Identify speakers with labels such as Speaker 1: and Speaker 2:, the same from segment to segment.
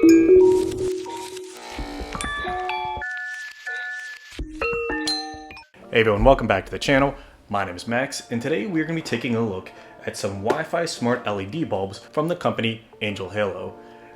Speaker 1: Hey everyone, welcome back to the channel. My name is Max, and today we're going to be taking a look at some Wi-Fi smart LED bulbs from the company AngelHalo.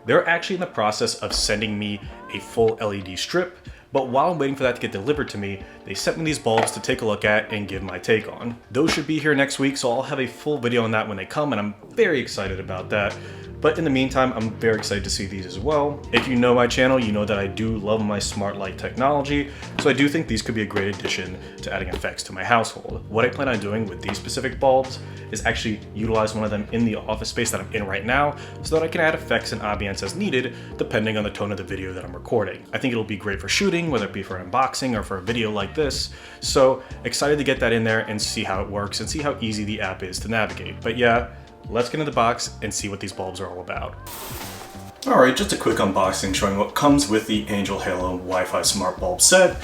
Speaker 1: They're actually in the process of sending me a full LED strip, but while I'm waiting for that to get delivered to me, they sent me these bulbs to take a look at and give my take on. Those should be here next week, so I'll have a full video on that when they come, and I'm very excited about that. But in the meantime, I'm very excited to see these as well. If you know my channel, you know that I do love my smart light technology, so I do think these could be a great addition to adding effects to my household. What I plan on doing with these specific bulbs is actually utilize one of them in the office space that I'm in right now, so that I can add effects and ambience as needed, depending on the tone of the video that I'm recording. I think it'll be great for shooting, whether it be for an unboxing or for a video like this. So excited to get that in there and see how it works and see how easy the app is to navigate. But yeah, let's get into the box and see what these bulbs are all about. Alright, just a quick unboxing showing what comes with the AngelHalo Wi-Fi Smart Bulb set.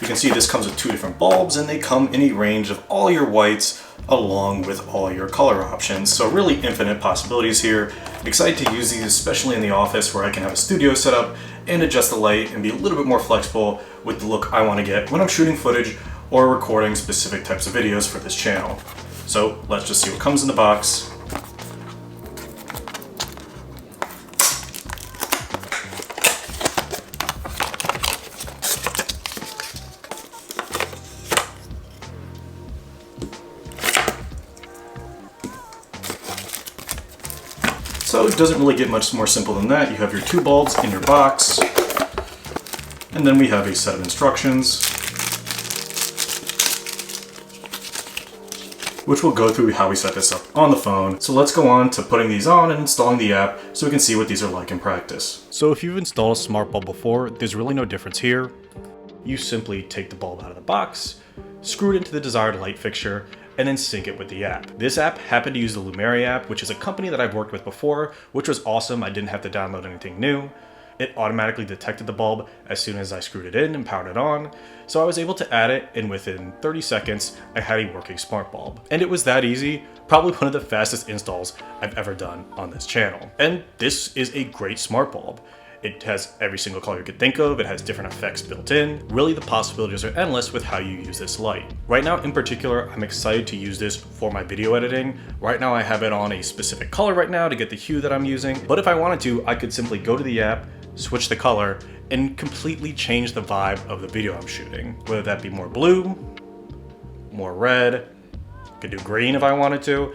Speaker 1: You can see this comes with two different bulbs, and they come in a range of all your whites along with all your color options. So really infinite possibilities here. Excited to use these, especially in the office where I can have a studio set up and adjust the light and be a little bit more flexible with the look I want to get when I'm shooting footage or recording specific types of videos for this channel. So let's just see what comes in the box. So it doesn't really get much more simple than that. You have your two bulbs in your box, and then we have a set of instructions, which will go through how we set this up on the phone. So let's go on to putting these on and installing the app so we can see what these are like in practice. So if you've installed a smart bulb before, there's really no difference here. You simply take the bulb out of the box, screw it into the desired light fixture, and then sync it with the app. This app happened to use the Lumeria app, which is a company that I've worked with before, which was awesome. I didn't have to download anything new. It automatically detected the bulb as soon as I screwed it in and powered it on. So I was able to add it, and within 30 seconds, I had a working smart bulb. And it was that easy, probably one of the fastest installs I've ever done on this channel. And this is a great smart bulb. It has every single color you could think of, it has different effects built in. Really, the possibilities are endless with how you use this light. Right now, in particular, I'm excited to use this for my video editing. Right now, I have it on a specific color right now to get the hue that I'm using. But if I wanted to, I could simply go to the app, switch the color, and completely change the vibe of the video I'm shooting. Whether that be more blue, more red, I could do green if I wanted to.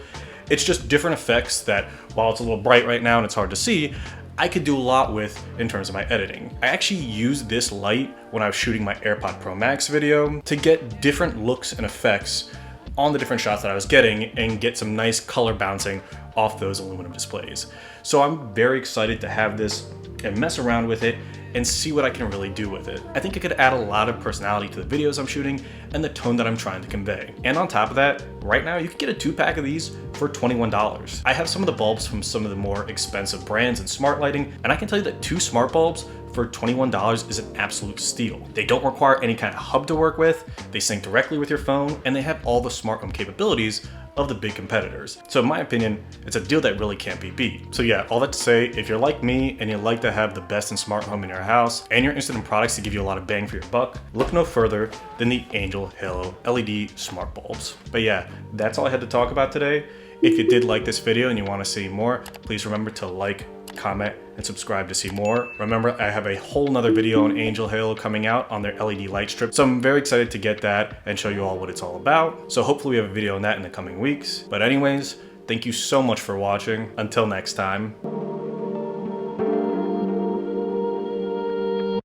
Speaker 1: It's just different effects that, while it's a little bright right now and it's hard to see, I could do a lot with in terms of my editing. I actually used this light when I was shooting my AirPod Pro Max video to get different looks and effects on the different shots that I was getting and get some nice color bouncing off those aluminum displays. So I'm very excited to have this and mess around with it and see what I can really do with it. I think it could add a lot of personality to the videos I'm shooting and the tone that I'm trying to convey. And on top of that, right now you can get a 2-pack of these for $21. I have some of the bulbs from some of the more expensive brands in smart lighting, and I can tell you that 2 smart bulbs for $21 is an absolute steal. They don't require any kind of hub to work with, they sync directly with your phone, and they have all the smart home capabilities of the big competitors. So in my opinion, it's a deal that really can't be beat. So yeah, all that to say, if you're like me and you like to have the best in smart home in your house, and you're interested in products to give you a lot of bang for your buck, look no further than the AngelHalo LED smart bulbs. But yeah, that's all I had to talk about today. If you did like this video and you want to see more, please remember to like, comment, and subscribe to see more. Remember, I have a whole nother video on AngelHalo coming out on their LED light strip, so I'm very excited to get that and show you all what it's all about. So hopefully we have a video on that in the coming weeks. But anyways, thank you so much for watching. Until next time.